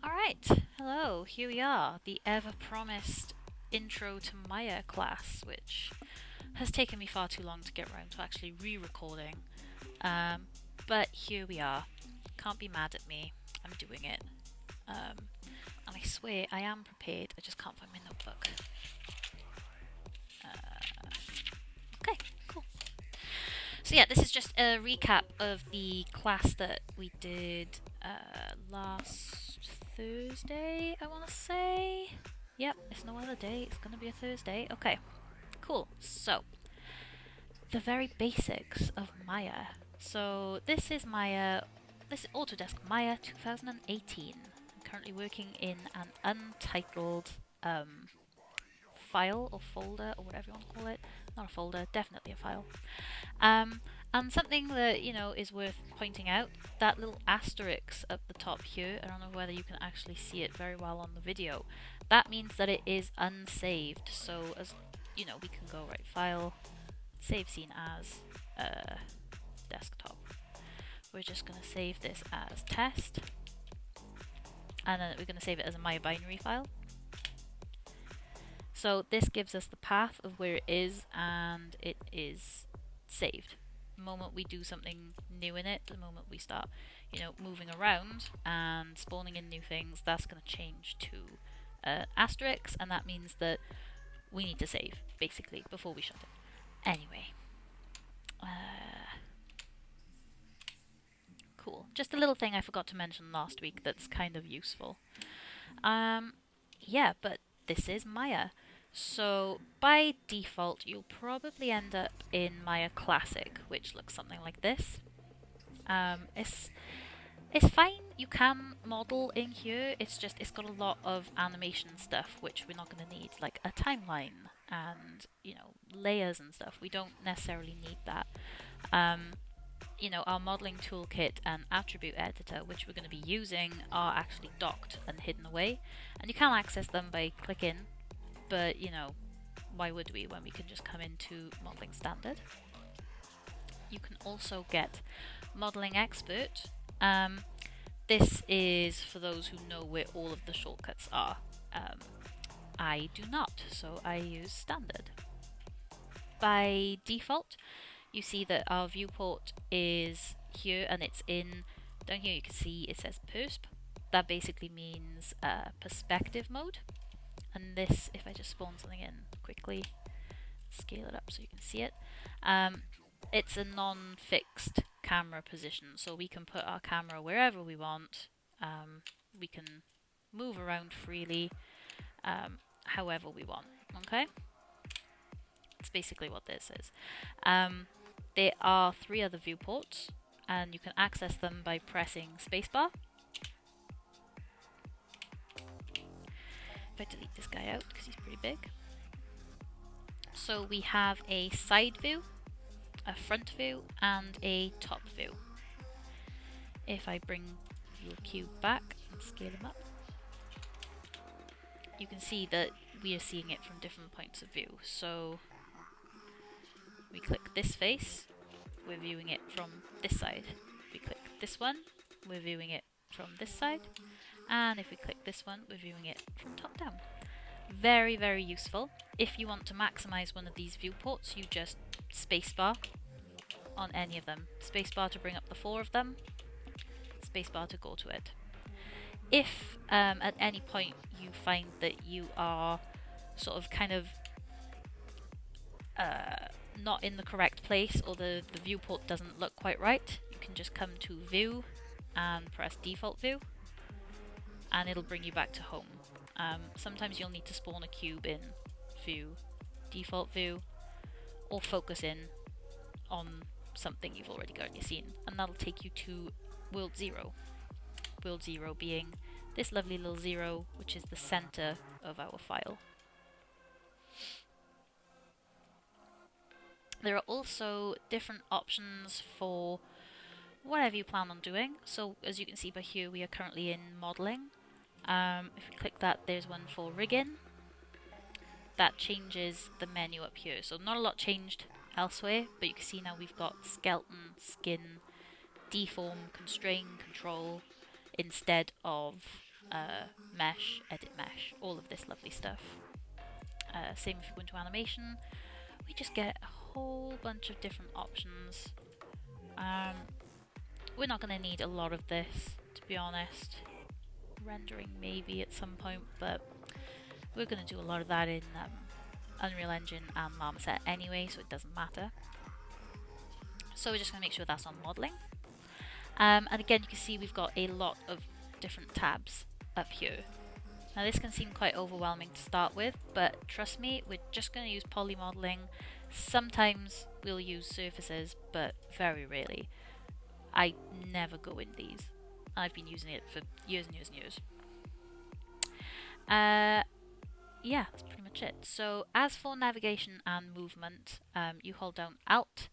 Alright, hello, here we are, the ever-promised Intro to Maya class, which has taken me far too long to get around to actually re-recording. Um, but here we are. Can't be mad at me, I'm doing it. And I swear I am prepared, I just can't find my notebook. Okay, cool. So yeah, this is just a recap of the class that we did last Thursday, I want to say. Yep, it's no other day, it's going to be a Thursday. Okay, cool. So, the very basics of Maya. So, this is Autodesk Maya 2018. I'm currently working in an untitled file or folder or whatever you want to call it. Not a folder, definitely a file. And something that, is worth pointing out, that little asterisk at the top here, I don't know whether you can actually see it very well on the video, that means that it is unsaved. So, as we can go right file, save scene as desktop. We're just going to save this as test, and then we're going to save it as a Maya binary file. So this gives us the path of where it is, and it is saved. The moment we do something new in it, the moment we start, moving around and spawning in new things, that's going to change to asterisk, and that means that we need to save, basically, before we shut it. Anyway. Cool. Just a little thing I forgot to mention last week that's kind of useful. Yeah, but this is Maya. So by default, you'll probably end up in Maya Classic, which looks something like this. It's fine. You can model in here. It's got a lot of animation stuff, which we're not going to need, like a timeline and layers and stuff. We don't necessarily need that. Our modeling toolkit and attribute editor, which we're going to be using, are actually docked and hidden away, and you can access them by clicking. But why would we when we can just come into modeling standard? You can also get modeling expert. This is for those who know where all of the shortcuts are. I do not, so I use standard. By default, you see that our viewport is here, and it's in, down here you can see it says persp. That basically means perspective mode. And this, if I just spawn something in quickly, scale it up so you can see it, it's a non-fixed camera position, so we can put our camera wherever we want. We can move around freely, however we want. Okay? That's basically what this is. There are 3 other viewports, and you can access them by pressing spacebar. If I delete this guy out because he's pretty big. So we have a side view, a front view, and a top view. If I bring your cube back and scale him up, you can see that we are seeing it from different points of view. So we click this face, we're viewing it from this side. We click this one, we're viewing it from this side. And if we click this one, we're viewing it from top down. Very, very useful. If you want to maximize one of these viewports, you just spacebar on any of them. Spacebar to bring up the 4 of them, spacebar to go to it. If at any point you find that you are sort of kind of not in the correct place, or the viewport doesn't look quite right, you can just come to view and press default view, and it'll bring you back to home. Sometimes you'll need to spawn a cube in view, default view, or focus in on something you've already got in your scene, and that'll take you to world 0. World 0 being this lovely little 0, which is the center of our file. There are also different options for whatever you plan on doing. So as you can see by here, we are currently in modeling. If we click that, there's one for rigging. That changes the menu up here. So not a lot changed elsewhere, but you can see now we've got skeleton, skin, deform, constrain, control, instead of mesh, edit mesh, all of this lovely stuff. Same if you go into animation, we just get a whole bunch of different options. We're not going to need a lot of this, to be honest. Rendering maybe at some point, but we're going to do a lot of that in Unreal Engine and Marmoset anyway, so it doesn't matter. So we're just going to make sure that's on modeling. And again, you can see we've got a lot of different tabs up here. Now this can seem quite overwhelming to start with, but trust me, we're just going to use poly modeling. Sometimes we'll use surfaces, but very rarely. I never go in these. I've been using it for years and years and years. Yeah, that's pretty much it. So as for navigation and movement, you hold down Alt,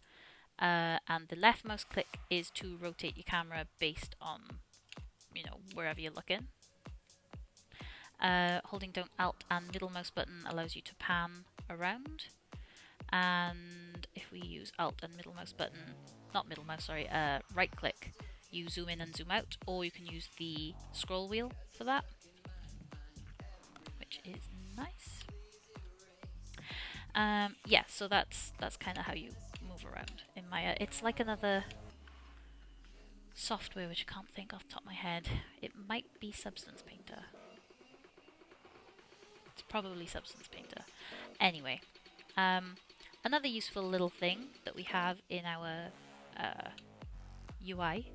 and the left mouse click is to rotate your camera based on, wherever you're looking. Holding down Alt and middle mouse button allows you to pan around. And if we use Alt and middle mouse button, right click, you zoom in and zoom out, or you can use the scroll wheel for that, which is nice. Yeah, so that's kind of how you move around in Maya. It's like another software which I can't think off the top of my head. It might be Substance Painter. It's probably Substance Painter. Anyway, another useful little thing that we have in our UI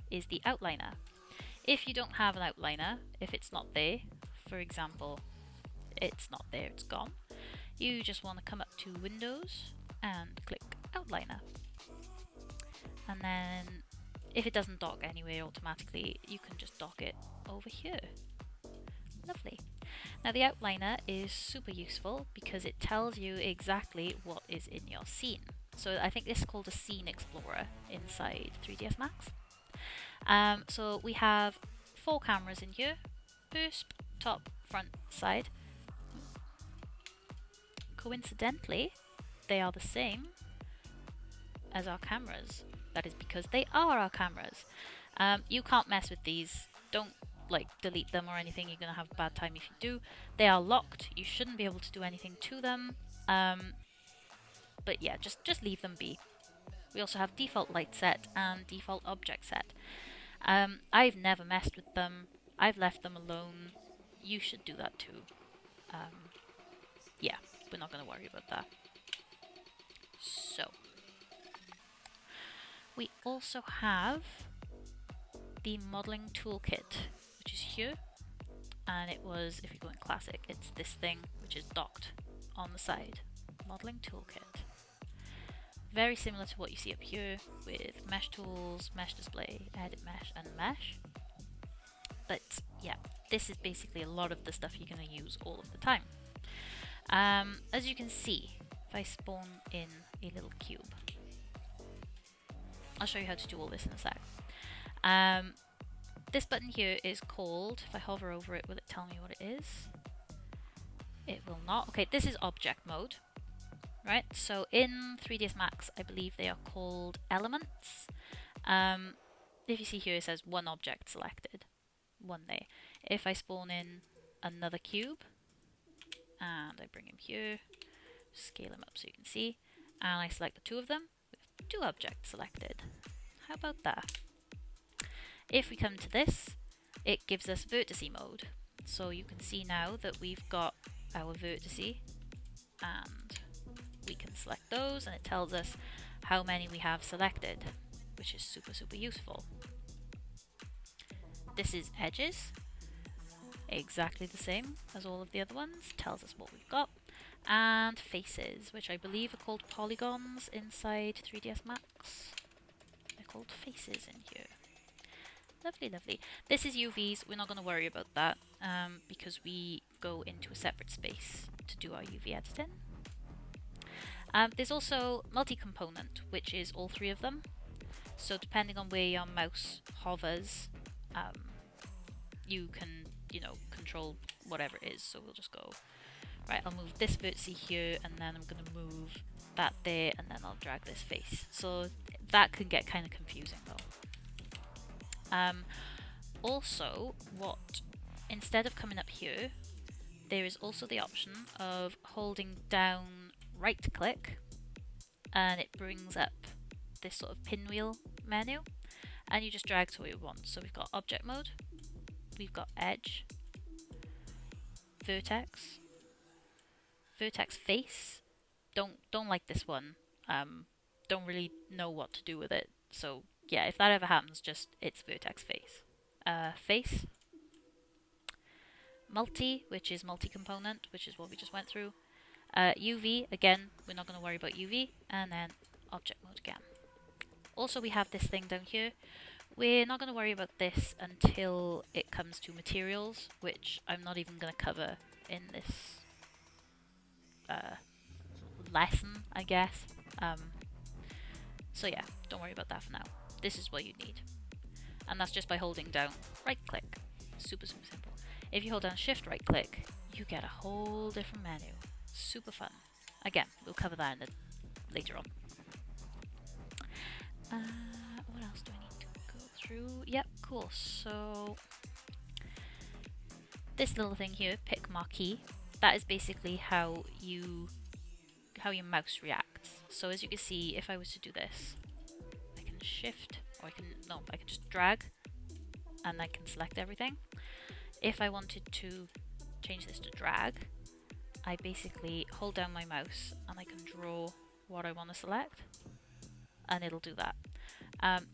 is the outliner. If you don't have an outliner, if it's not there, for example, it's not there, it's gone, you just want to come up to Windows and click Outliner. And then if it doesn't dock anywhere automatically, you can just dock it over here. Lovely. Now the outliner is super useful because it tells you exactly what is in your scene. So I think this is called a scene explorer inside 3ds Max. So we have 4 cameras in here: first, top, front, side. Coincidentally, they are the same as our cameras. That is because they are our cameras. You can't mess with these. Don't delete them or anything. You're going to have a bad time if you do. They are locked. You shouldn't be able to do anything to them. But yeah, just leave them be. We also have default light set and default object set. I've never messed with them. I've left them alone. You should do that too. Yeah, we're not going to worry about that. So, we also have the modeling toolkit, which is here. And it was, if you go in classic, it's this thing which is docked on the side. Modeling toolkit. Very similar to what you see up here with mesh tools, mesh display, edit mesh, and mesh. But yeah, this is basically a lot of the stuff you're going to use all of the time. As you can see, if I spawn in a little cube, I'll show you how to do all this in a sec. This button here is called, if I hover over it, will it tell me what it is? It will not. Okay, this is object mode. Right, so in 3ds Max, I believe they are called elements. If you see here, it says one object selected, one there. If I spawn in another cube, and I bring him here, scale him up so you can see, and I select the 2 of them, we have 2 objects selected. How about that? If we come to this, it gives us vertice mode. So you can see now that we've got our vertice, and we can select those, and it tells us how many we have selected, which is super useful. This is edges, exactly the same as all of the other ones, tells us what we've got. And faces, which I believe are called polygons inside 3ds Max. They're called faces in here. Lovely, lovely. This is UVs. We're not going to worry about that because we go into a separate space to do our UV editing. There's also multi-component, which is all 3 of them. So depending on where your mouse hovers, you can, control whatever it is. So we'll just go, right, I'll move this vertex here, and then I'm going to move that there, and then I'll drag this face. So that can get kind of confusing though. Also, what instead of coming up here, there is also the option of holding down right click, and it brings up this sort of pinwheel menu, and you just drag to where you want. So we've got object mode, we've got edge, vertex, vertex face. Don't like this one. Don't really know what to do with it. So yeah, if that ever happens, just it's vertex face. Face, multi, which is multi-component, which is what we just went through. UV, again, we're not going to worry about UV, and then object mode again. Also, we have this thing down here. We're not going to worry about this until it comes to materials, which I'm not even going to cover in this lesson, I guess. So yeah, don't worry about that for now. This is what you need. And that's just by holding down right click. Super, super simple. If you hold down shift right click, you get a whole different menu. Super fun. Again, we'll cover that later on. What else do I need to go through? Yep, cool. So this little thing here, pick marquee, that is basically how your mouse reacts. So as you can see, if I was to do this, I can shift, or I can just drag, and I can select everything. If I wanted to change this to drag, I basically hold down my mouse and I can draw what I want to select, and it'll do that.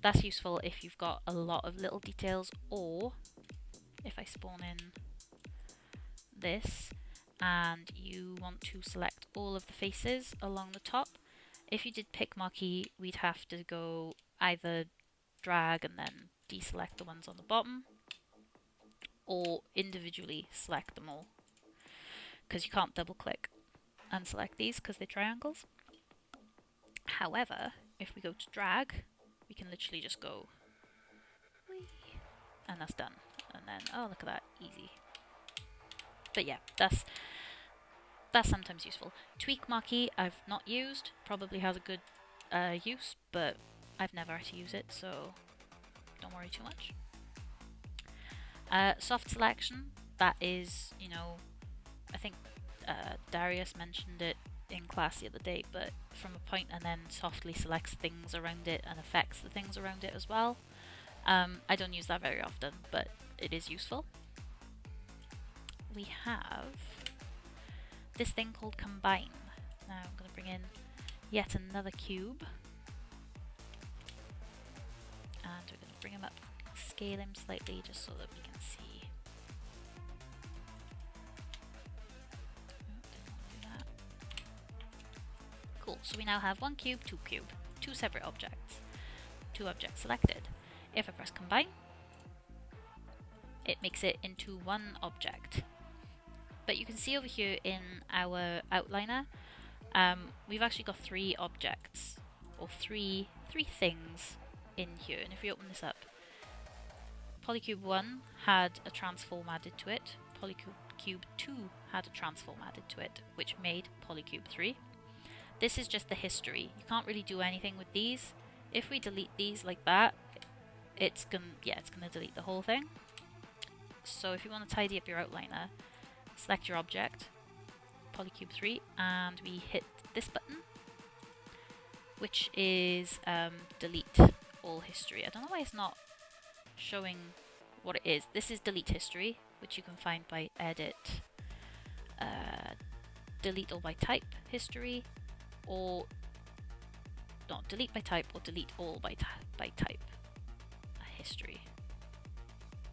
That's useful if you've got a lot of little details, or if I spawn in this and you want to select all of the faces along the top. If you did pick marquee, we'd have to go either drag and then deselect the ones on the bottom, or individually select them all, because you can't double click and select these because they're triangles. However, if we go to drag, we can literally just go whee, and that's done. And then, oh, look at that, easy. But yeah, that's sometimes useful. Tweak marquee I've not used, probably has a good use, but I've never had to use it, so don't worry too much. Soft selection, that is, I think Darius mentioned it in class the other day, but from a point and then softly selects things around it and affects the things around it as well. I don't use that very often, but it is useful. We have this thing called combine. Now I'm going to bring in yet another cube, and we're going to bring him up, scale him slightly just so that we can see. Cool, so we now have one cube, two separate objects, two objects selected. If I press combine, it makes it into one object. But you can see over here in our outliner, we've actually got three objects, or three things in here. And if we open this up, Polycube 1 had a transform added to it, Polycube 2 had a transform added to it, which made Polycube 3. This is just the history. You can't really do anything with these. If we delete these like that, it's gonna delete the whole thing. So if you want to tidy up your outliner, select your object, Polycube 3, and we hit this button, which is delete all history. I don't know why it's not showing what it is. This is delete history, which you can find by edit, delete all by type history, or not delete by type, or delete all by type history.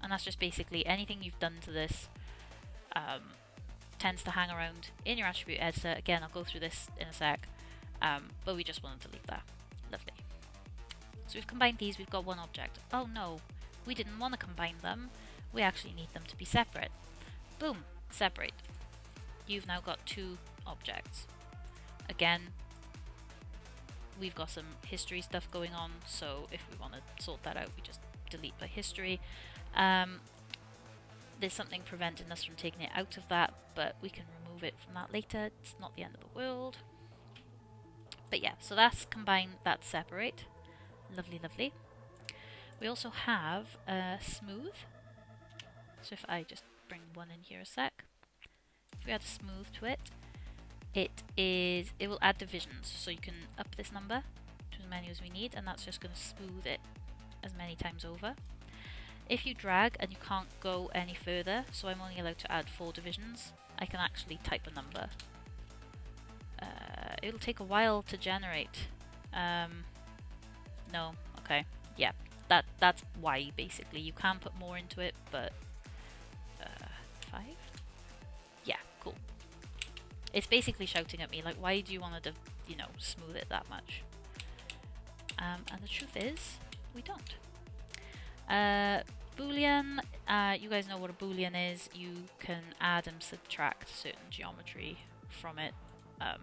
And that's just basically anything you've done to this tends to hang around in your attribute editor. Again, I'll go through this in a sec, but we just want to delete that. Lovely. So we've combined these, we've got one object. Oh no, we didn't want to combine them. We actually need them to be separate. Boom, separate. You've now got two objects. Again, we've got some history stuff going on, so if we want to sort that out, we just delete by history. There's something preventing us from taking it out of that, but we can remove it from that later. It's not the end of the world. But yeah, so that's combine, that's separate. Lovely, lovely. We also have smooth. So if I just bring one in here a sec. If we add a smooth to it, it will add divisions, so you can up this number to as many as we need, and that's just going to smooth it as many times over. If you drag and you can't go any further, so I'm only allowed to add 4 divisions, I can actually type a number. It'll take a while to generate. No, okay, yeah, that's why basically. You can put more into it, but 5? Yeah, cool. It's basically shouting at me like, why do you want to, you know, smooth it that much? And the truth is, we don't. Boolean, you guys know what a Boolean is. You can add and subtract certain geometry from it. What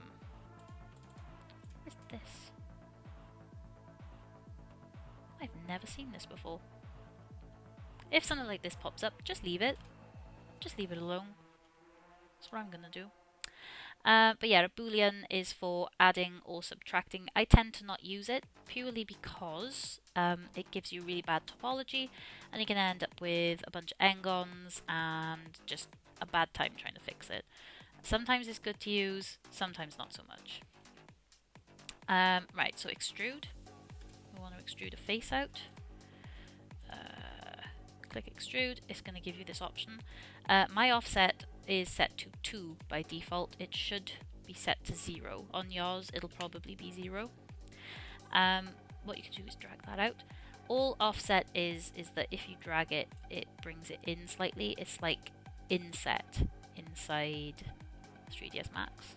is this? I've never seen this before. If something like this pops up, just leave it. Just leave it alone. That's what I'm gonna do. But yeah, a Boolean is for adding or subtracting. I tend to not use it purely because it gives you really bad topology, and you can end up with a bunch of n-gons and just a bad time trying to fix it. Sometimes it's good to use, sometimes not so much. Right, so extrude. We want to extrude a face out. Click extrude. It's going to give you this option. My offset is set to 2 by default. It should be set to 0. On yours, it'll probably be 0. What you can do is drag that out. All offset is that if you drag it, it brings it in slightly. It's like inset inside 3ds Max.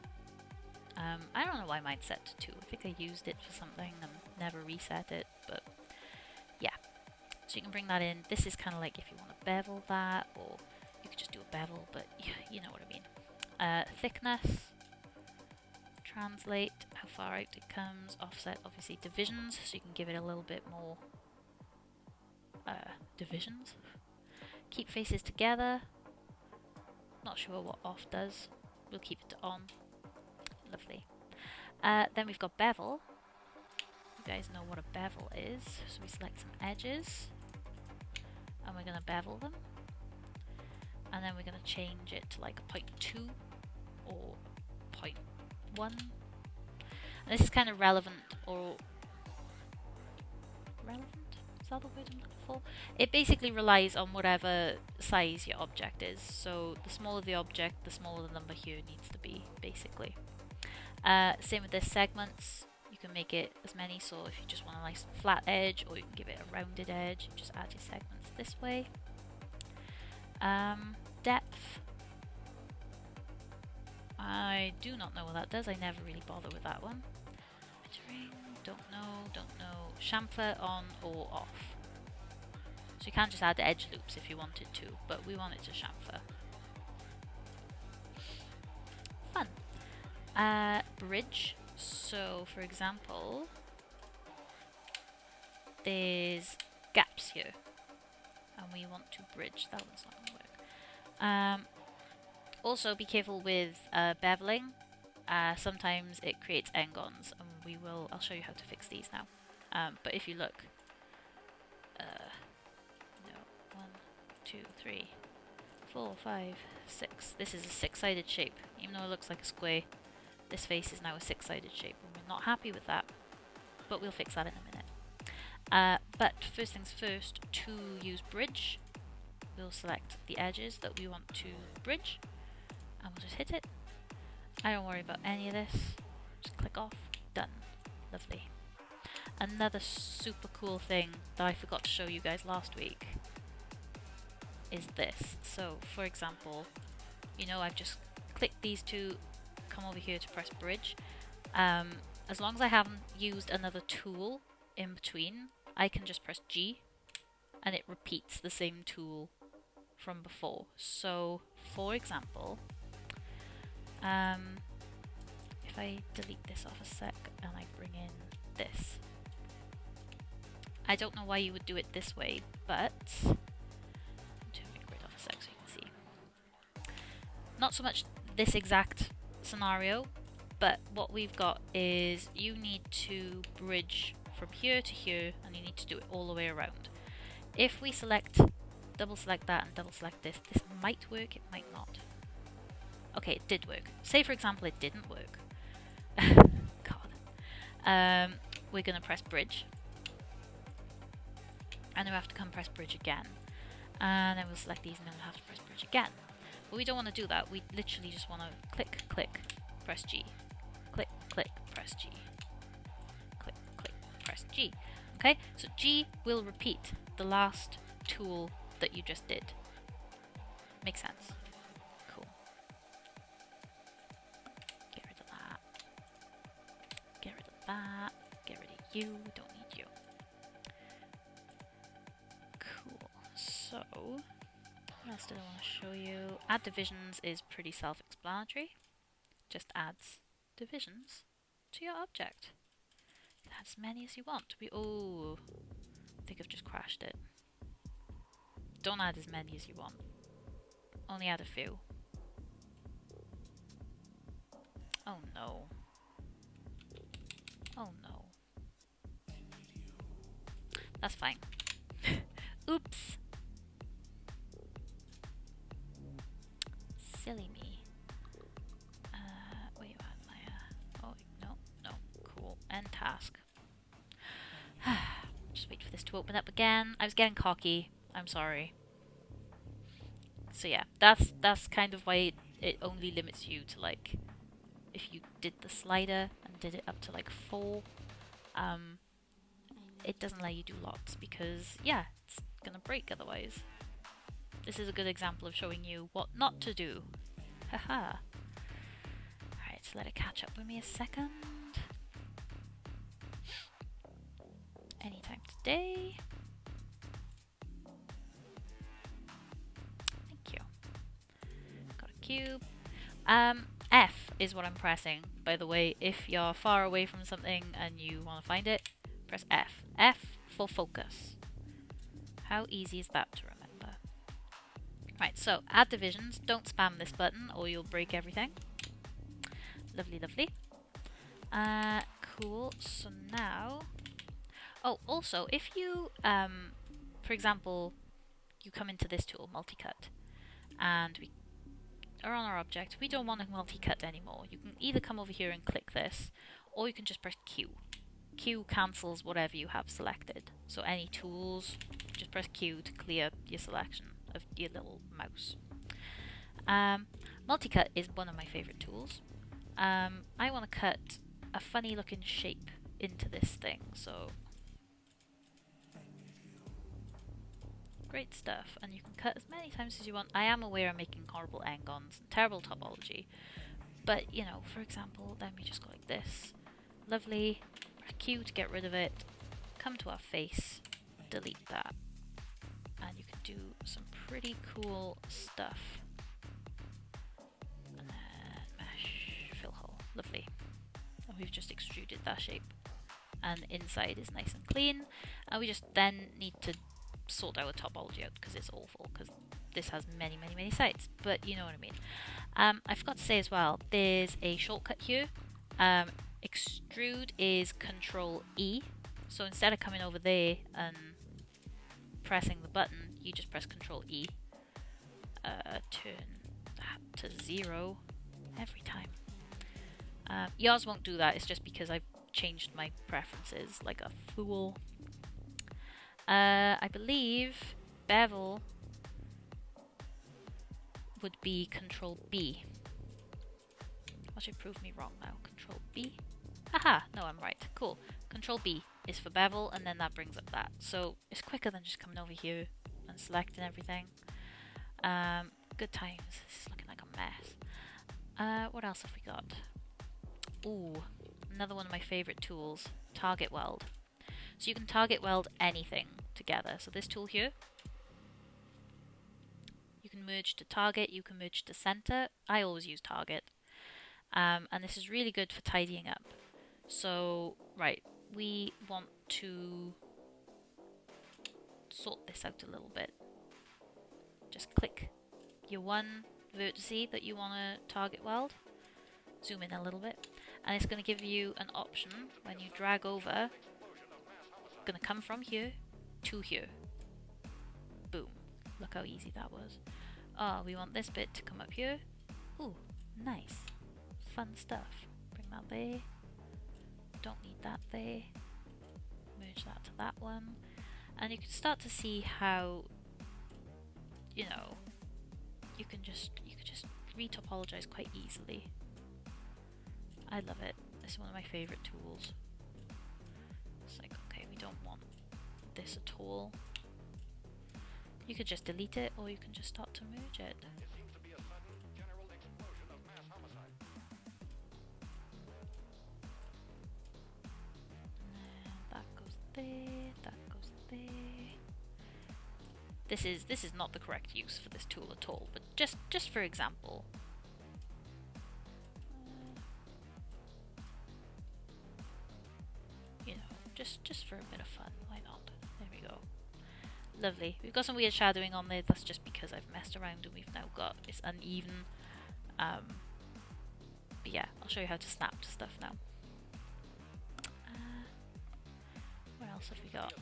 I don't know why mine's set to 2. I think I used it for something and never reset it, but yeah. So you can bring that in. This is kind of like if you want to bevel that, or you could just do a bevel, but you know what I mean. Thickness, translate, how far out it comes, offset, obviously divisions, so you can give it a little bit more divisions. Keep faces together. Not sure what off does. We'll keep it to on. Lovely. Then we've got bevel. You guys know what a bevel is, so we select some edges and we're going to bevel them, and then we're going to change it to like a 0.2 or 0.1. And this is kind of relevant, or relevant? Is that the word I'm looking for? It basically relies on whatever size your object is. So the smaller the object, the smaller the number here needs to be, basically. Same with the segments. You can make it as many, so if you just want a nice flat edge, or you can give it a rounded edge, you just add your segments this way. Depth. I do not know what that does. I never really bother with that one. Filtering, don't know. Chamfer on or off. So you can just add edge loops if you wanted to, but we want it to chamfer. Fun. Bridge. So, for example, there's gaps here, and we want to bridge. That one's not going to work. Also, be careful with beveling. Sometimes it creates n-gons, and I'll show you how to fix these now. But if you look, 1, 2, 3, 4, 5, 6. This is a 6-sided shape, even though it looks like a square. This face is now a 6-sided shape, and we're not happy with that, but we'll fix that in a minute. But first things first, to use bridge, we'll select the edges that we want to bridge, and we'll just hit it. I don't worry about any of this, just click off, done. Lovely. Another super cool thing that I forgot to show you guys last week is this. So, for example, I've just clicked these two, come over here to press bridge. As long as I haven't used another tool in between, I can just press G and it repeats the same tool from before. So, for example, if I delete this off a sec and I bring in this, I don't know why you would do it this way, but I'm turning it off a sec so you can see. Not so much this exact scenario, but what we've got is you need to bridge from here to here, and you need to do it all the way around. If we select double select that and double select this. This might work, it might not. Okay, it did work. Say for example it didn't work. God. We're gonna press bridge. And then we have to come press bridge again. And then we'll select these and then we'll have to press bridge again. But we don't want to do that. We literally just want to click, click, press G. Click, click, press G. Click, click, press G. Okay, so G will repeat the last tool that you just did. Makes sense. Cool. Get rid of that. Get rid of that. Get rid of you. Don't need you. Cool. So, what else did I want to show you? Add divisions is pretty self-explanatory. Just adds divisions to your object. Add as many as you want. Oh, I think I've just crashed it. Don't add as many as you want. Only add a few. Oh no. Oh no. That's fine. Oops. Silly me. Where you at, Maya? Oh, no. Cool. End task. Just wait for this to open up again. I was getting cocky. I'm sorry. So yeah, that's kind of why it only limits you to like, if you did the slider and did it up to like 4, it doesn't let you do lots because yeah, it's gonna break otherwise. This is a good example of showing you what not to do. Haha. Alright, so let it catch up with me a second. Anytime today. Thank you. Got a cube. F is what I'm pressing, by the way. If you're far away from something and you want to find it, press F. F for focus. How easy is that to remember? Right, so add divisions. Don't spam this button or you'll break everything. Lovely, lovely. Cool. So now... Oh, also, if you, for example, you come into this tool, Multicut, and we are on our object, we don't want to multi-cut anymore. You can either come over here and click this, or you can just press Q. Q cancels whatever you have selected. So any tools, just press Q to clear your selection of your little mouse. Multicut is one of my favorite tools. I want to cut a funny looking shape into this thing, so great stuff, and you can cut as many times as you want. I am aware I'm making horrible angons and terrible topology, but you know, for example, then we just go like this. Lovely. Press Q to get rid of it. Come to our face, delete that, and you can do some pretty cool stuff. And then mesh, fill hole. Lovely. And we've just extruded that shape, and inside is nice and clean, and we just then need to sort our topology out because it's awful, because this has many sides, but you know what I mean. I forgot to say as well, there's a shortcut here. Extrude is Control E, so instead of coming over there and pressing the button, you just press Control E. Turn that to 0 every time. Yours won't do that, it's just because I've changed my preferences like a fool. I believe Bevel would be Control B. Watch it prove me wrong now. Control B. Haha, no, I'm right. Cool. Control B is for Bevel, and then that brings up that. So it's quicker than just coming over here and selecting everything. Good times. This is looking like a mess. What else have we got? Ooh, another one of my favorite tools, Target Weld. So you can target weld anything together. So this tool here, you can merge to target, you can merge to center. I always use target. And this is really good for tidying up. So, right, we want to sort this out a little bit. Just click your one vertex that you want to target weld. Zoom in a little bit. And it's going to give you an option when you drag over. Going to come from here to here. Boom. Look how easy that was. Oh, we want this bit to come up here. Ooh, nice. Fun stuff. Bring that there. Don't need that there. Merge that to that one. And you can start to see how, you know, you can just retopologize quite easily. I love it. It's one of my favorite tools. It's like, okay, we don't want this at all. You could just delete it, or you can just start to merge it. And that goes there, that goes there. This is not the correct use for this tool at all, but just for example. You know, just for a bit of fun, why not? There we go. Lovely. We've got some weird shadowing on there. That's just because I've messed around and we've now got it's uneven. But yeah, I'll show you how to snap to stuff now. Where else have we got?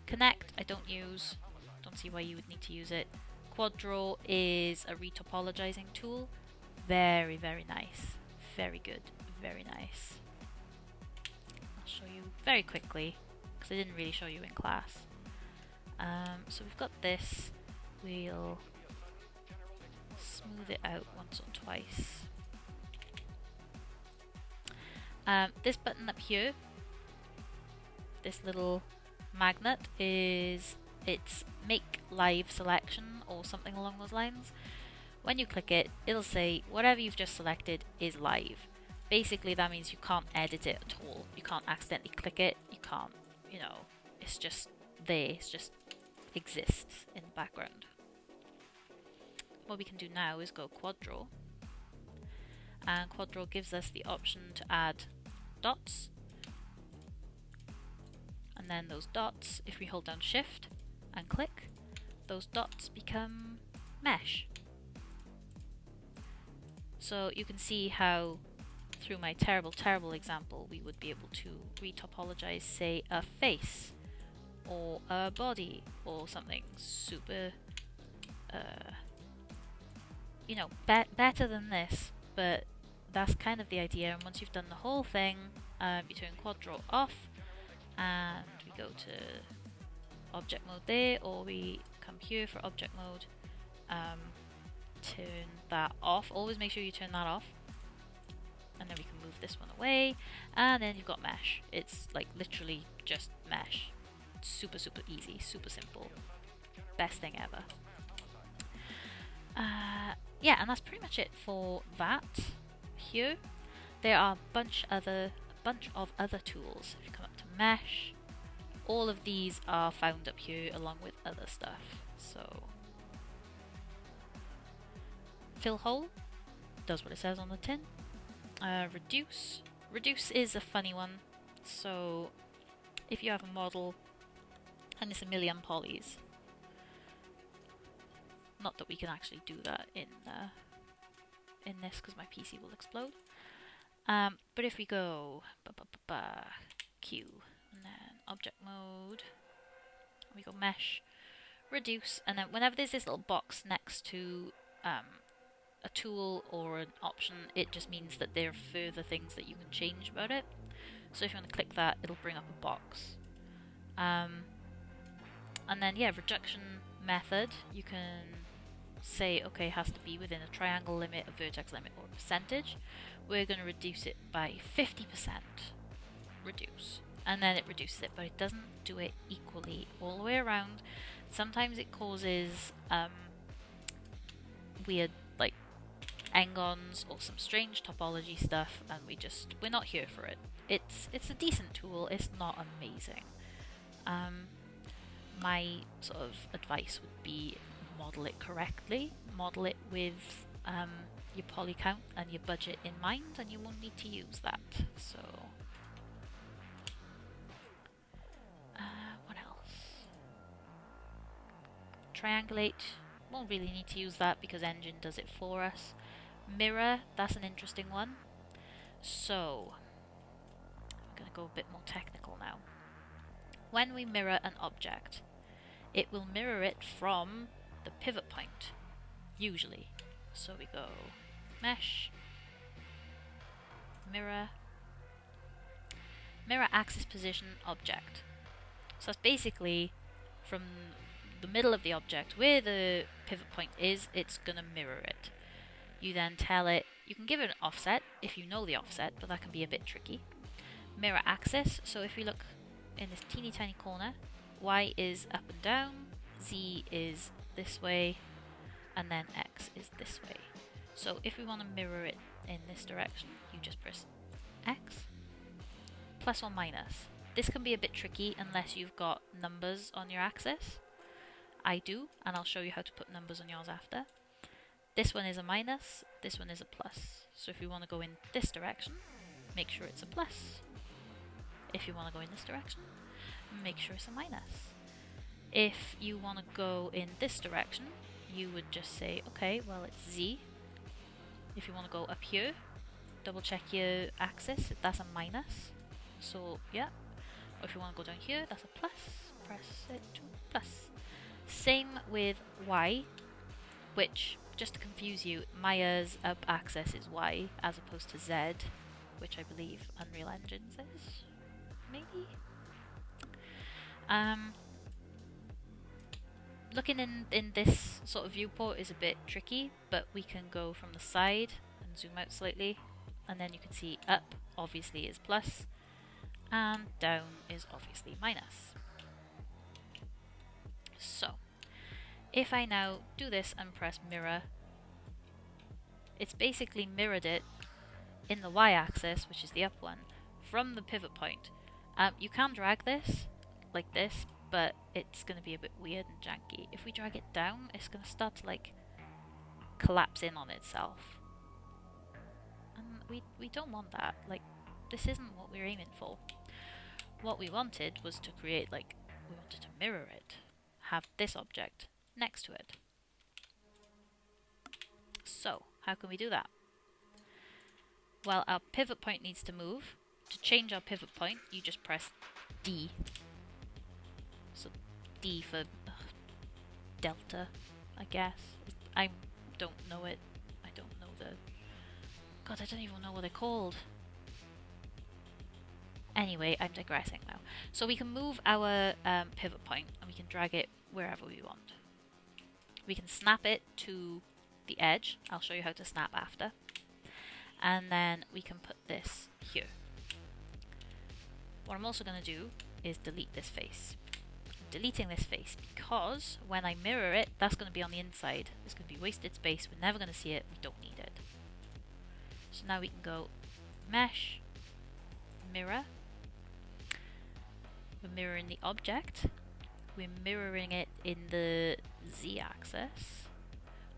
Connect, I don't use. Don't see why you would need to use it. Quadro is a retopologizing tool. Very, very nice. Very good. Very nice. I'll show you very quickly because I didn't really show you in class. So we've got this. We'll smooth it out once or twice. This button up here, this little magnet, is it's make live selection or something along those lines. When you click it, it'll say whatever you've just selected is live. Basically that means you can't edit it at all. You can't accidentally click it. You can't, you know, it's just there. It's just exists in the background. What we can do now is go Quadro, and Quadro gives us the option to add dots, and then those dots, if we hold down Shift and click, those dots become mesh. So you can see how through my terrible example we would be able to retopologize, say, a face or a body or something super you know, better than this, but that's kind of the idea. And once you've done the whole thing, you turn Quadro off and we go to object mode there, or we come here for object mode, turn that off. Always make sure you turn that off, and then we can move this one away, and then you've got mesh. It's like literally just mesh. Super easy, super simple. Best thing ever. Yeah, and that's pretty much it for that. Here, there are a bunch of other tools. If you come up to mesh, all of these are found up here along with other stuff. So, fill hole does what it says on the tin. Reduce is a funny one. So, if you have a model and it's a million polys. Not that we can actually do that in this because my PC will explode. But if we go Q and then object mode, we go mesh, reduce, and then whenever there's this little box next to a tool or an option, it just means that there are further things that you can change about it. So if you want to click that, it'll bring up a box. And then yeah, reduction method, you can say, okay, it has to be within a triangle limit, a vertex limit, or a percentage. We're going to reduce it by 50%. Reduce. And then it reduces it, but it doesn't do it equally all the way around. Sometimes it causes weird, like, n-gons or some strange topology stuff, and we're not here for it. It's a decent tool, it's not amazing. My sort of advice would be model it correctly, model it with your poly count and your budget in mind, and you won't need to use that. So, what else? Triangulate, won't really need to use that because Engine does it for us. Mirror, that's an interesting one. So, I'm going to go a bit more technical now. When we mirror an object, it will mirror it from the pivot point, usually. So we go mesh, mirror, mirror axis position object. So that's basically from the middle of the object where the pivot point is, it's going to mirror it. You then tell it, you can give it an offset if you know the offset, but that can be a bit tricky. Mirror axis, so if we look in this teeny tiny corner, Y is up and down, Z is this way, and then X is this way. So if we want to mirror it in this direction, you just press X, plus or minus. This can be a bit tricky unless you've got numbers on your axis. I do, and I'll show you how to put numbers on yours after. This one is a minus, this one is a plus. So if you want to go in this direction, make sure it's a plus. If you want to go in this direction, make sure it's a minus. If you want to go in this direction, you would just say, okay, well it's Z. If you want to go up here, double check your axis, that's a minus. So yeah. Or if you want to go down here, that's a plus. Press it to plus. Same with Y, which, just to confuse you, Maya's up axis is Y as opposed to Z, which I believe Unreal Engine is. Maybe? Looking in this sort of viewport is a bit tricky, but we can go from the side and zoom out slightly, and then you can see up obviously is plus, and down is obviously minus. So, if I now do this and press mirror, it's basically mirrored it in the y-axis, which is the up one, from the pivot point. You can drag this like this, but it's going to be a bit weird and janky. If we drag it down, it's going to start to like collapse in on itself. And we don't want that. Like, this isn't what we're aiming for. What we wanted was to create, like, we wanted to mirror it. Have this object next to it. So, how can we do that? Well, our pivot point needs to move. To change our pivot point, you just press D. So, D for delta, I guess. I don't know it. I don't know the... God, I don't even know what they're called. Anyway, I'm digressing now. So we can move our pivot point and we can drag it wherever we want. We can snap it to the edge. I'll show you how to snap after. And then we can put this here. What I'm also going to do is delete this face. I'm deleting this face because when I mirror it, that's going to be on the inside. It's going to be wasted space. We're never going to see it. We don't need it. So now we can go mesh, mirror. We're mirroring the object. We're mirroring it in the z-axis.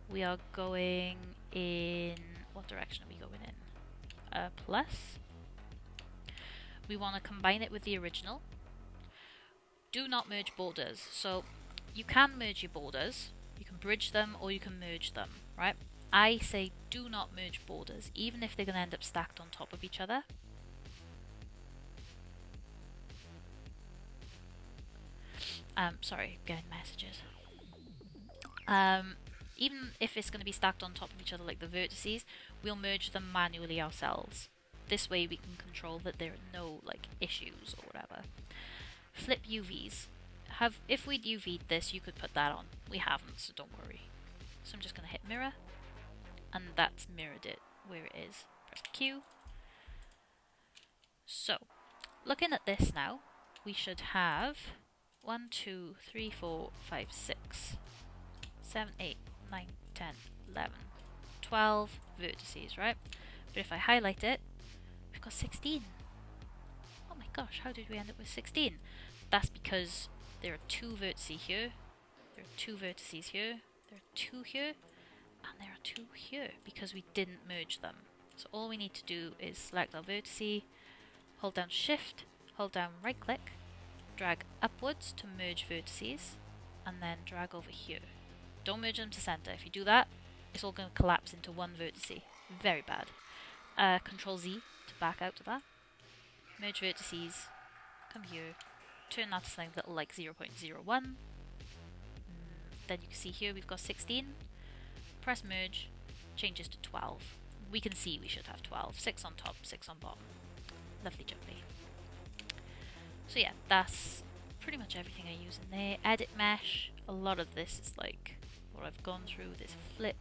We are going in... What direction are we going in? Plus. We want to combine it with the original. Do not merge borders. So you can merge your borders. You can bridge them or you can merge them, right? I say do not merge borders, even if they're going to end up stacked on top of each other. Sorry, getting messages. Even if it's going to be stacked on top of each other like the vertices, we'll merge them manually ourselves. This way we can control that there are no like issues or whatever. Flip UVs. If we'd UV'd this, you could put that on. We haven't, so don't worry. So I'm just going to hit mirror, and that's mirrored it where it is. Press Q. So, looking at this now, we should have 1, 2, 3, 4, 5, 6, 7, 8, 9, 10, 11, 12 vertices, right? But if I highlight it, we've got 16. Oh my gosh, how did we end up with 16? That's because there are 2 vertices here, there are 2 vertices here, there are 2 here, and there are 2 here, because we didn't merge them. So all we need to do is select our vertice, hold down Shift, hold down right click, drag upwards to merge vertices, and then drag over here. Don't merge them to center. If you do that, it's all going to collapse into one vertice. Very bad. Control Z to back out of that. Merge vertices. Come here. Turn that to something little like 0.01. then you can see here we've got 16. Press merge, changes to 12. We can see we should have 12. 6 on top, 6 on bottom. Lovely jubbly. So yeah, that's pretty much everything I use in there. Edit mesh, a lot of this is like what I've gone through, this flip.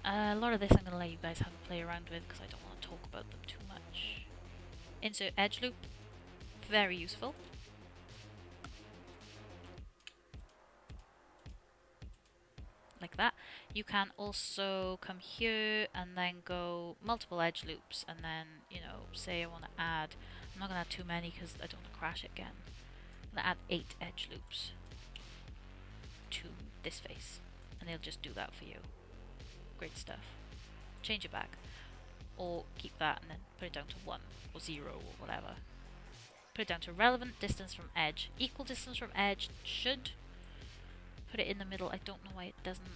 A lot of this I'm going to let you guys have a play around with because I don't want to talk about them too much. Insert edge loop, very useful. Like that. You can also come here and then go multiple edge loops and then, you know, say I want to add, I'm not going to add too many because I don't want to crash it again. I'm going to add 8 edge loops to this face and it'll just do that for you. Great stuff. Change it back or keep that and then put it down to 1 or 0 or whatever. Put it down to relevant distance from edge. Equal distance from edge should put it in the middle. I don't know why it doesn't.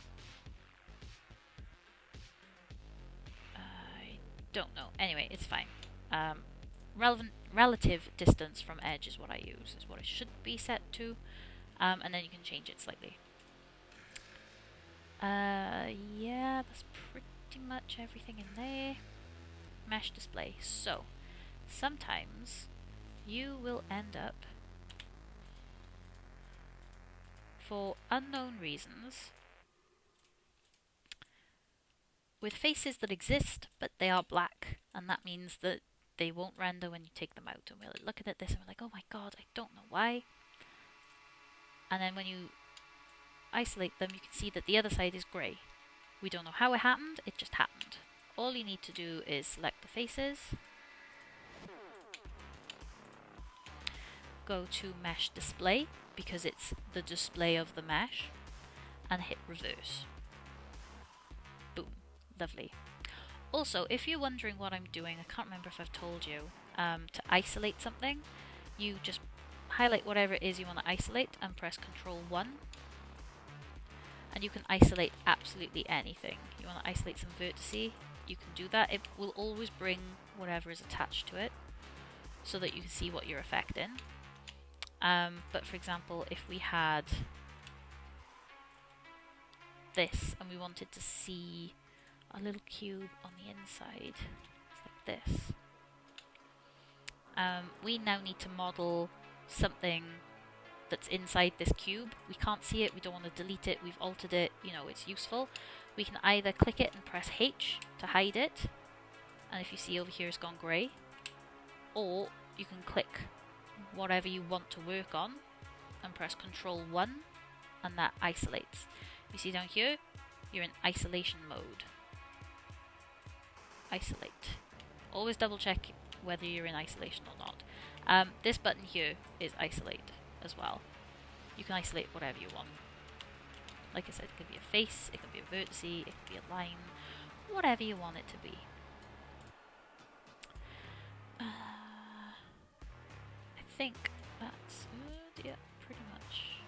I don't know. Anyway, it's fine. Relative distance from edge is what I use, is what it should be set to. And then you can change it slightly. Yeah, that's pretty much everything in there. Mesh display. So, sometimes you will end up, for unknown reasons, with faces that exist but they are black, and that means that they won't render when you take them out. And we're looking at this and we're like, oh my god, I don't know why. And then when you isolate them, you can see that the other side is grey. We don't know how it happened, it just happened. All you need to do is select the faces, go to mesh display because it's the display of the mesh, and hit reverse. Boom. Lovely. Also, if you're wondering what I'm doing, I can't remember if I've told you, to isolate something, you just highlight whatever it is you want to isolate and press Ctrl 1. And you can isolate absolutely anything. You want to isolate some vertices, you can do that. It will always bring whatever is attached to it so that you can see what you're affecting. But for example, if we had this and we wanted to see a little cube on the inside, it's like this. We now need to model something that's inside this cube. We can't see it, we don't want to delete it, we've altered it, you know, it's useful. We can either click it and press H to hide it, and if you see over here it's gone grey, or you can click whatever you want to work on and press Ctrl 1 and that isolates. You see down here, you're in isolation mode. Isolate. Always double check whether you're in isolation or not. This button here is isolate as well. You can isolate whatever you want. Like I said, it could be a face, it could be a vertex, it could be a line, whatever you want it to be. I think that's yeah, pretty much.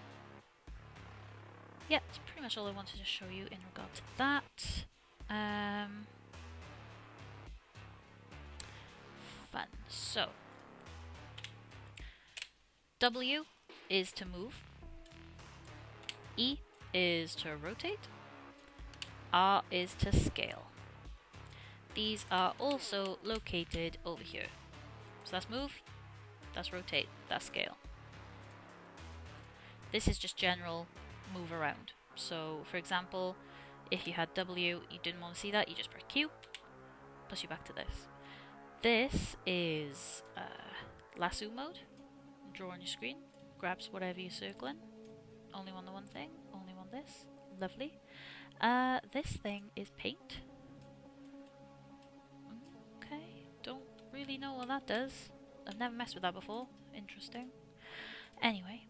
Yeah, that's pretty much all I wanted to show you in regard to that. Fun. So, W is to move, E is to rotate, R is to scale. These are also located over here. So that's move, that's rotate, that's scale. This is just general move around. So for example, if you had W, you didn't want to see that, you just press Q, plus you back to this. This is lasso mode. Draw on your screen, grabs whatever you're circling. Only want the one thing, only want this. Lovely. This thing is paint. Okay, don't really know what that does. I've never messed with that before. Interesting. Anyway.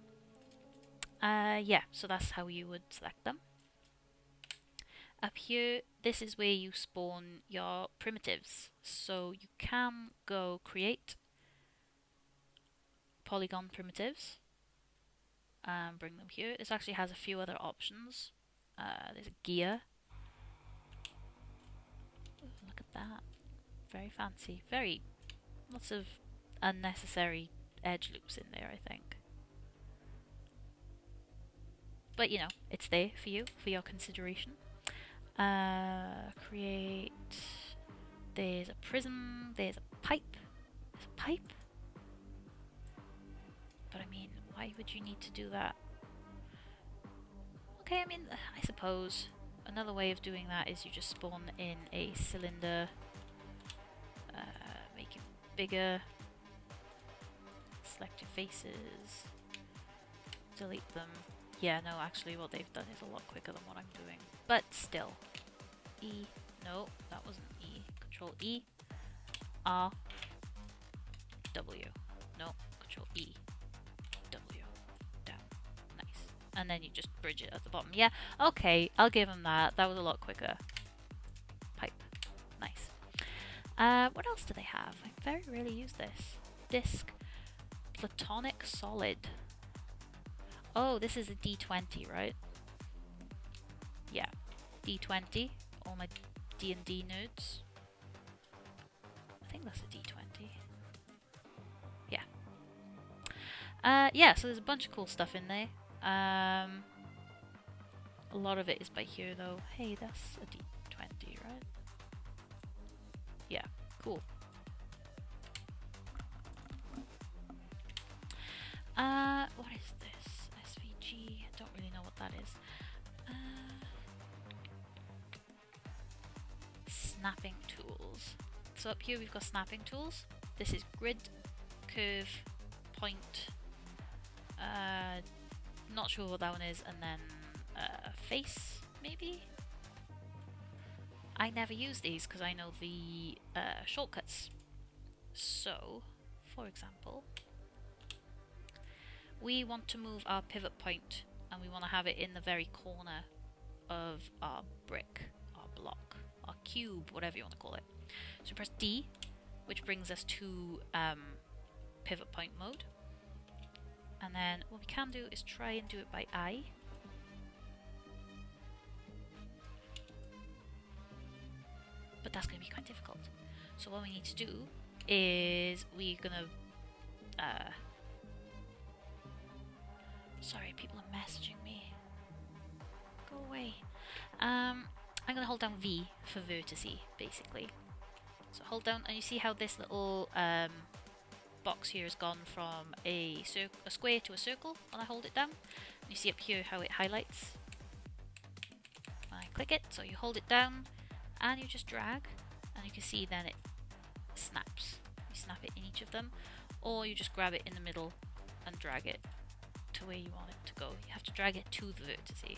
Yeah, so that's how you would select them. Up here, this is where you spawn your primitives. So you can go create polygon primitives and bring them here. This actually has a few other options. There's a gear. Ooh, look at that. Very fancy. Lots of unnecessary edge loops in there, I think. But you know, it's there for you, for your consideration. Create. There's a prism. There's a pipe. There's a pipe. But I mean, why would you need to do that? Okay, I mean, I suppose another way of doing that is you just spawn in a cylinder, make it bigger, select your faces, delete them. Yeah, no, actually what they've done is a lot quicker than what I'm doing. But still. E. No, that wasn't E. Control E. R. W. No, Control E. W. Down. Nice. And then you just bridge it at the bottom. Yeah, okay, I'll give them that. That was a lot quicker. Pipe. Nice. What else do they have? I very rarely use this. Disc. Platonic solid. Oh, this is a D20, right? Yeah. D20. All my D&D nerds. I think that's a D20. Yeah. Yeah, so there's a bunch of cool stuff in there. A lot of it is by here, though. Hey, that's a D20, right? Yeah, cool. What is this? SVG? I don't really know what that is. Snapping tools. So up here we've got snapping tools. This is grid, curve, point. Not sure what that one is, and then face, maybe? I never use these because I know the shortcuts. So, for example, we want to move our pivot point and we want to have it in the very corner of our brick, our block, our cube, whatever you want to call it. So press D, which brings us to pivot point mode. And then what we can do is try and do it by eye. But that's going to be quite difficult. So what we need to do is we're going to... Sorry, people are messaging me. Go away. I'm going to hold down V for vertice, basically. So hold down, and you see how this little box here has gone from a square to a circle when I hold it down. And you see up here how it highlights when I click it. So you hold it down and you just drag, and you can see then it snaps. You snap it in each of them, or you just grab it in the middle and drag it to where you want it to go. You have to drag it to the vertice.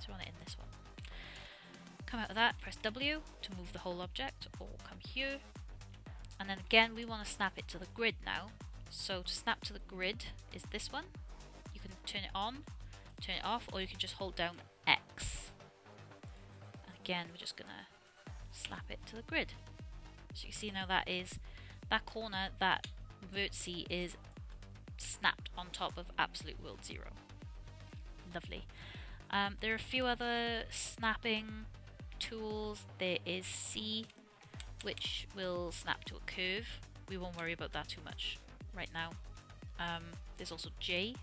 So I want it in this one. Come out of that, press W to move the whole object, or come here. And then again, we want to snap it to the grid now. So to snap to the grid is this one. You can turn it on, turn it off, or you can just hold down X. And again, we're just going to slap it to the grid. So you see now that is, that corner, that vertice is snapped on top of absolute world 0. Lovely. There are a few other snapping tools. There is C, which will snap to a curve. We won't worry about that too much right now. There's also J.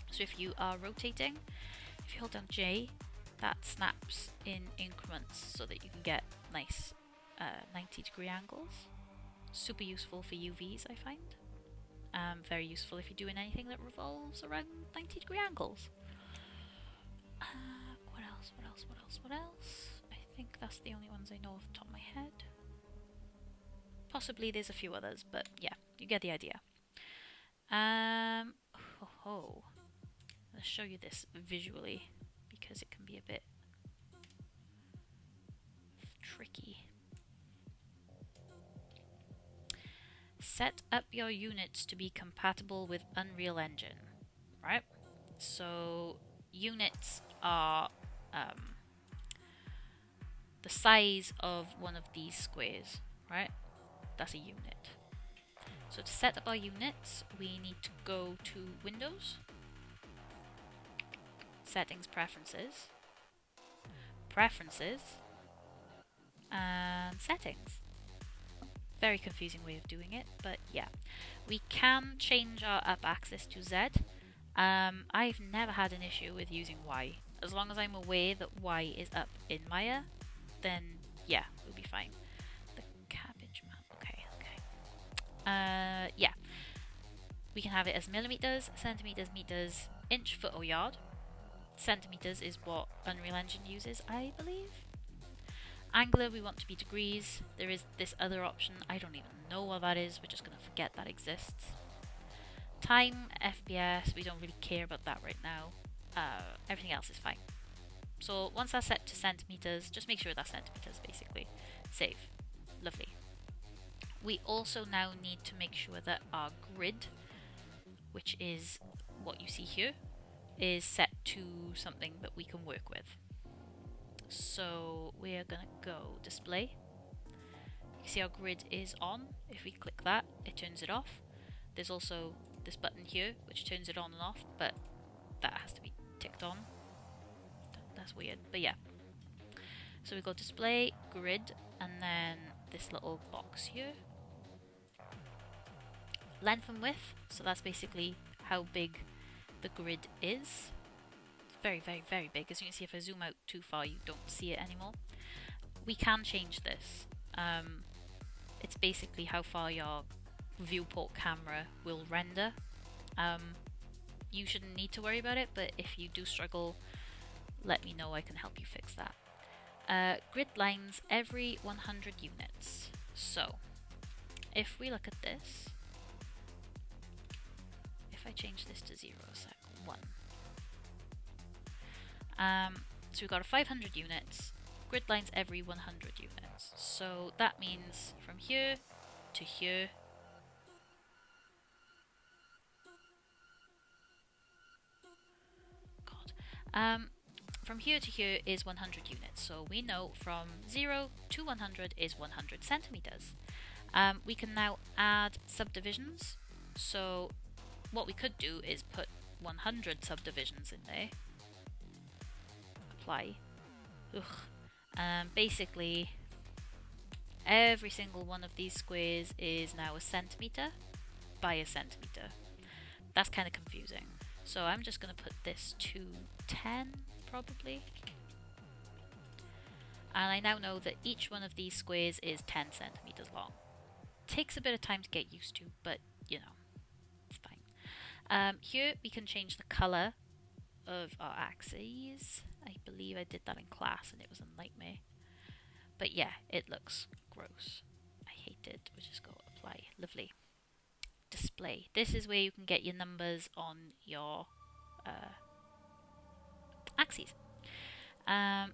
So if you are rotating, if you hold down J, that snaps in increments so that you can get nice 90-degree angles. Super useful for UVs, I find. Very useful if you're doing anything that revolves around 90-degree angles. What else? What else? What else? What else? I think that's the only ones I know off the top of my head. Possibly there's a few others, but yeah, you get the idea. Let's show you this visually because it can be a bit tricky. Set up your units to be compatible with Unreal Engine, right? So units are the size of one of these squares, right? That's a unit. So to set up our units, we need to go to Windows, Settings, Preferences, Preferences, and Settings. Very confusing way of doing it, but yeah. We can change our up axis to Z, I've never had an issue with using Y. As long as I'm aware that Y is up in Maya, then yeah, we'll be fine. The cabbage map. Okay, okay. Yeah. We can have it as millimeters, centimeters, meters, inch, foot, or yard. Centimeters is what Unreal Engine uses, I believe. Angular we want to be degrees. There is this other option. I don't even know what that is. We're just going to forget that exists. Time, FPS, we don't really care about that right now. Everything else is fine. So once that's set to centimeters, just make sure that's centimeters basically. Save. Lovely. We also now need to make sure that our grid, which is what you see here, is set to something that we can work with. So we are going to go display. You can see our grid is on. If we click that, it turns it off. There's also this button here which turns it on and off, but that has to be ticked on. That's weird, but yeah. So we go display, grid, and then this little box here. Length and width, so that's basically how big the grid is. It's very, very, very big. As you can see, if I zoom out too far, you don't see it anymore. We can change this. It's basically how far your viewport camera will render. You shouldn't need to worry about it, but if you do struggle, let me know, I can help you fix that. Grid lines every 100 units. So, if we look at this, if I change this to 0, 1. So we've got a 500 units, grid lines every 100 units. So that means from here to here. From here to here is 100 units. So we know from 0 to 100 is 100 centimeters. We can now add subdivisions. So what we could do is put 100 subdivisions in there. Apply. Basically, every single one of these squares is now a centimeter by a centimeter. That's kind of confusing. So I'm just going to put this to 10 probably. And I now know that each one of these squares is 10 centimeters long. Takes a bit of time to get used to, but you know, it's fine. Here we can change the color of our axes. I believe I did that in class and it was a nightmare. But yeah, it looks gross. I hate it. We'll just go apply. Lovely. Display. This is where you can get your numbers on your axes.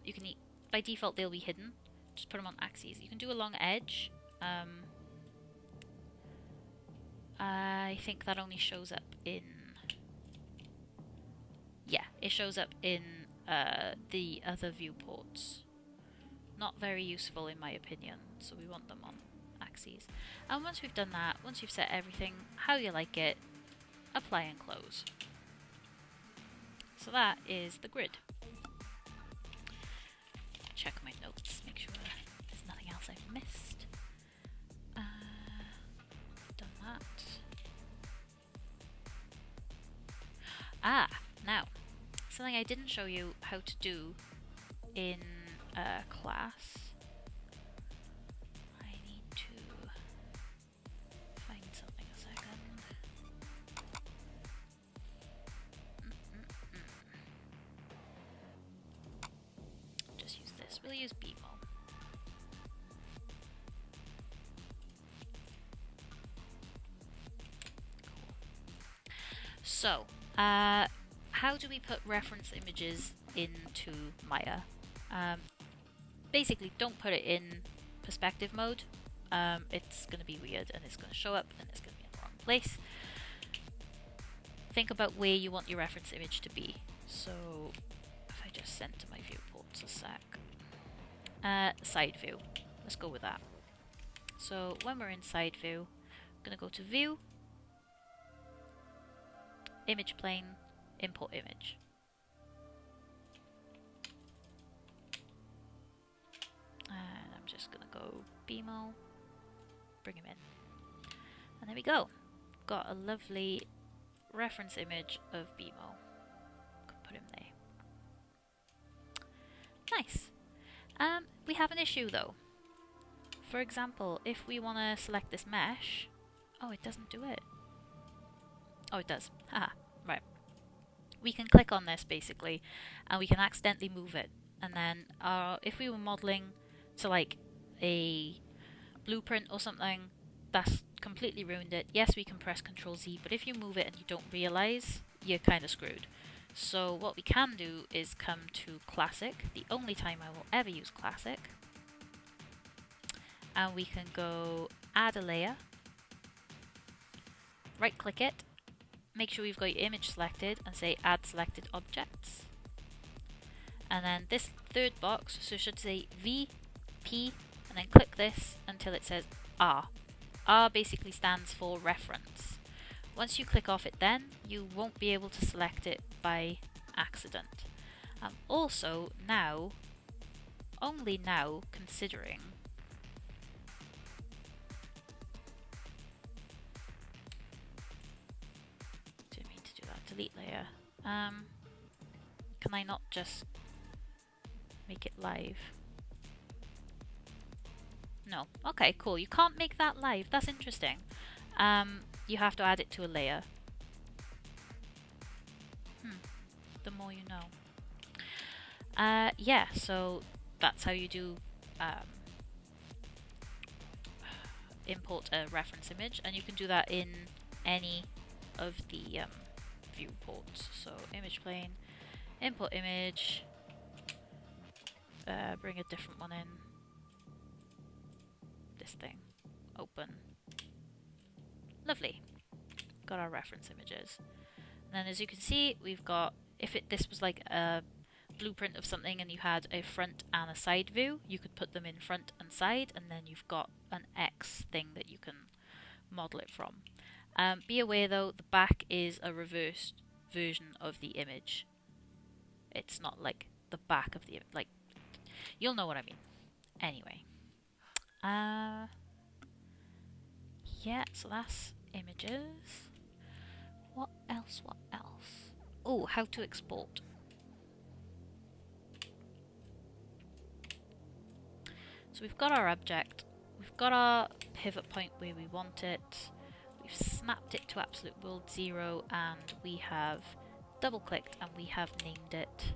You can by default they'll be hidden. Just put them on axes. You can do a long edge. I think that only shows up in... Yeah, it shows up in the other viewports. Not very useful in my opinion, so we want them on axes. And once we've done that, once you've set everything how you like it, apply and close. So that is the grid. Check my notes, make sure there's nothing else I've missed. Done that. Now, something I didn't show you how to do in class. I need to find something a second. Just use this. We'll use Bevel. Cool. So, how do we put reference images into Maya? Basically, don't put it in perspective mode. It's going to be weird and it's going to show up and it's going to be in the wrong place. Think about where you want your reference image to be. So, if I just center my viewports a sec. Side view. Let's go with that. So, when we're in side view, I'm going to go to View, Image Plane, Import Image. And I'm just going to go Bevel, bring him in. And there we go. Got a lovely reference image of BMO. Could put him there. Nice. We have an issue though. For example, if we want to select this mesh, oh, it doesn't do it. Oh, it does. Haha, right. We can click on this basically, and we can accidentally move it. And then if we were modeling to like a blueprint or something, that's completely ruined it. Yes, we can press Ctrl Z, but if you move it and you don't realize, you're kind of screwed. So what we can do is come to Classic, the only time I will ever use Classic. And we can go add a layer, right click it, make sure you've got your image selected and say add selected objects. And then this third box, so it should say V, P, and then click this until it says R. R basically stands for reference. Once you click off it then, you won't be able to select it by accident. Also now, only now considering, didn't mean to do that, delete layer. Can I not just make it live? No. Okay, cool. You can't make that live. That's interesting. You have to add it to a layer. The more you know. Yeah, so that's how you do import a reference image, and you can do that in any of the viewports. So image plane, import image, bring a different one in. This thing, open. Lovely. Got our reference images. And then as you can see, we've got, if this was like a blueprint of something and you had a front and a side view, you could put them in front and side, and then you've got an X thing that you can model it from. Be aware though, the back is a reversed version of the image. It's not like the back of the, like, you'll know what I mean. Anyway. Yeah, so that's images. What else? What else? Oh, how to export. So we've got our object, we've got our pivot point where we want it, we've snapped it to absolute world 0, and we have double clicked and we have named it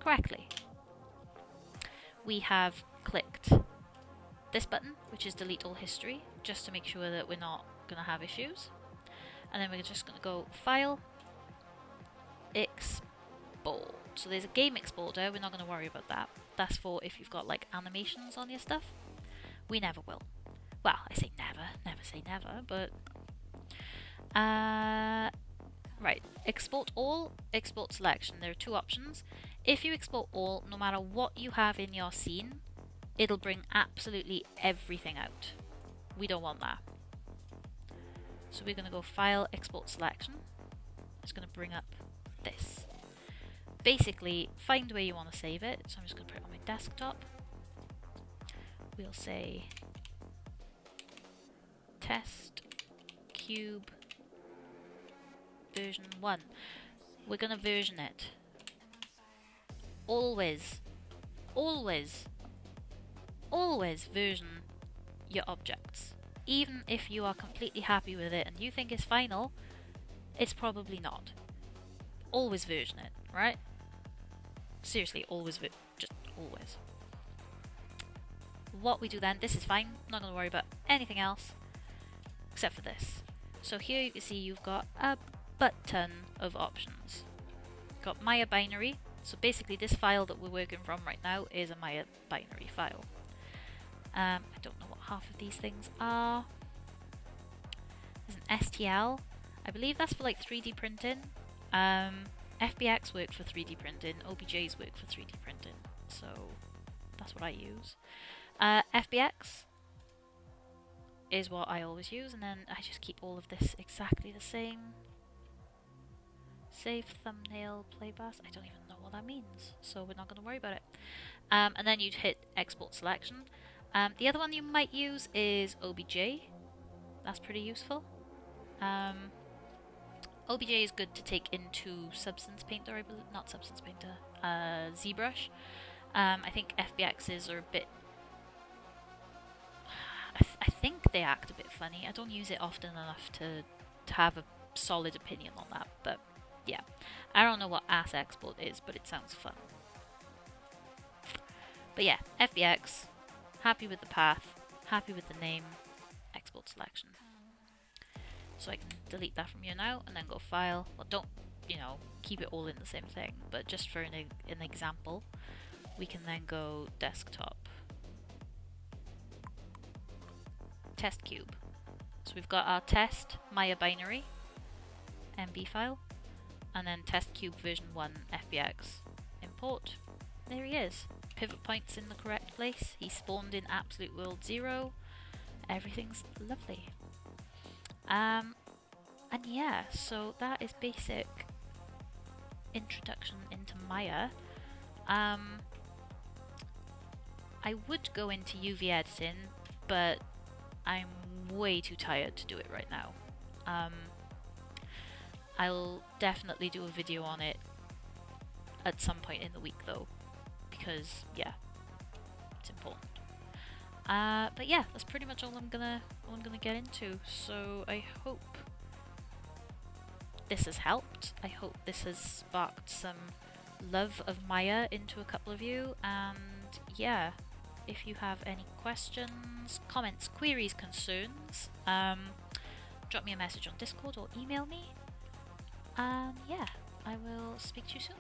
correctly. We have clicked this button, which is delete all history, just to make sure that we're not going to have issues. And then we're just going to go File, Export. So there's a game exporter, we're not going to worry about that. That's for if you've got like animations on your stuff. We never will. Well, I say never say never, but... right, export all, export selection. There are two options. If you export all, no matter what you have in your scene, it'll bring absolutely everything out. We don't want that. So we're going to go File, Export Selection. It's going to bring up this. Basically, find where you want to save it. So I'm just going to put it on my desktop. We'll say Test Cube version 1. We're going to version it. Always version your objects. Even if you are completely happy with it and you think it's final, it's probably not. Always version it, right? Seriously, just always. What we do then, this is fine, I'm not going to worry about anything else except for this. So here you can see you've got a button of options. Got Maya binary, so basically this file that we're working from right now is a Maya binary file. I don't know what half of these things are. There's an STL. I believe that's for like 3D printing. FBX work for 3D printing. OBJs work for 3D printing. So that's what I use. FBX is what I always use, and then I just keep all of this exactly the same. Save thumbnail playbus. I don't even know what that means, so we're not going to worry about it. And then you'd hit export selection. The other one you might use is OBJ. That's pretty useful. OBJ is good to take into Substance Painter, I believe. Not Substance Painter, ZBrush. I think FBXs are a bit... I think they act a bit funny. I don't use it often enough to have a solid opinion on that, but yeah. I don't know what ass export is, but it sounds fun. But yeah, FBX, happy with the path, happy with the name, export selection. So I can delete that from here now and then go file. Well, don't, keep it all in the same thing, but just for an example, we can then go desktop, test cube. So we've got our test Maya binary MB file, and then test cube version 1 FBX import. There he is. Pivot points in the correct place. He spawned in absolute world 0. Everything's lovely. And yeah, so that is basic introduction into Maya. I would go into UV editing, but I'm way too tired to do it right now. I'll definitely do a video on it at some point in the week though, because yeah, it's important. But yeah, that's pretty much all I'm gonna get into. So I hope this has helped. I hope this has sparked some love of Maya into a couple of you. And yeah, if you have any questions, comments, queries, concerns, drop me a message on Discord or email me. And yeah, I will speak to you soon.